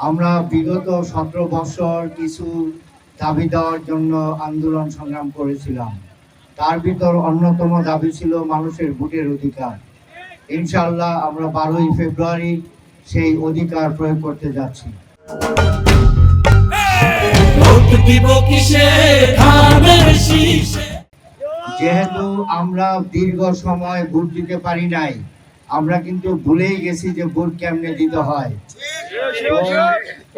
আমরা বিগত 17 বছর কিছু দাবি দেওয়ার জন্য আন্দোলন সংগ্রাম করেছিলাম। তার ভিতর অন্যতম দাবি ছিল মানুষের ভোটের অধিকার। ইনশাআল্লাহ আমরা 12ই ফেব্রুয়ারি সেই অধিকার প্রয়োগ করতে যাচ্ছি। যেহেতু আমরা দীর্ঘ সময় ভোট দিতে পারি নাই, আমরা কিন্তু ভুলেই গেছি যে ভোট কেমনে দিতে হয়।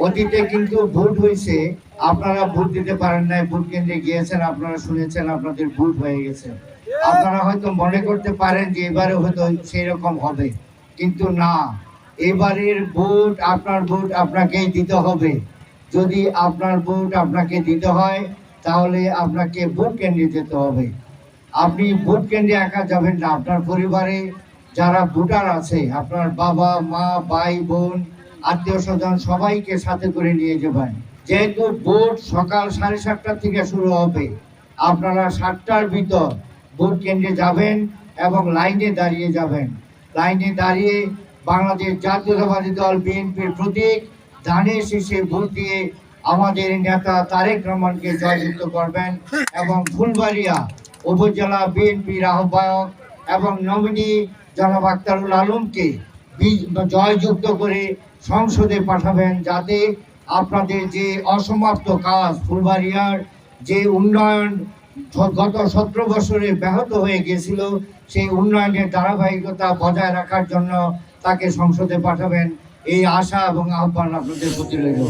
অতীতে কিন্তু ভোট হয়েছে, আপনারা ভোট দিতে পারেন নাই, ভোট কেন্দ্রে গিয়েছেন, আপনারা শুনেছেন আপনাদের ভোট হয়ে গেছে। আপনারা হয়তো মনে করতে পারেন যে এবারে হয়তো সেই রকম হবে, কিন্তু না, এবারের ভোট আপনার ভোট আপনাকেই দিতে হবে। যদি আপনার ভোট আপনাকে দিতে হয় তাহলে আপনাকে ভোট কেন্দ্রে যেতে হবে। আপনি ভোট কেন্দ্রে একা যাবেন না, আপনার পরিবারে যারা ভোটার আছে, আপনার বাবা মা ভাই বোন আত্মীয় স্বজন সবাইকে সাথে করে নিয়ে যাবেন। যেহেতু ভোট সকাল 7:30 থেকে শুরু হবে, আপনারা 7টার ভিতর ভোট কেন্দ্রে যাবেন এবং লাইনে দাঁড়িয়ে যাবেন। লাইনে দাঁড়িয়ে বাংলাদেশ জাতীয়তাবাদী দল বিএনপির প্রতীক ধানের শীষে ভোট দিয়ে আমাদের নেতা তারেক রহমানকে জয়যুক্ত করবেন এবং ফুলবাড়িয়া উপজেলা বিএনপির আহ্বায়ক এবং নমিনি জনাব আক্তারুল আলমকে জয়যুক্ত করে সংসদে পাঠাবেন, যাতে আপনাদের যে অসমাপ্ত কাজ, ফুলবাড়িয়ার যে উন্নয়ন গত 17 বছরে ব্যাহত হয়ে গিয়েছিল, সেই উন্নয়নের ধারাবাহিকতা বজায় রাখার জন্য তাকে সংসদে পাঠাবেন। এই আশা এবং আহ্বান আপনাদের প্রতি রইল।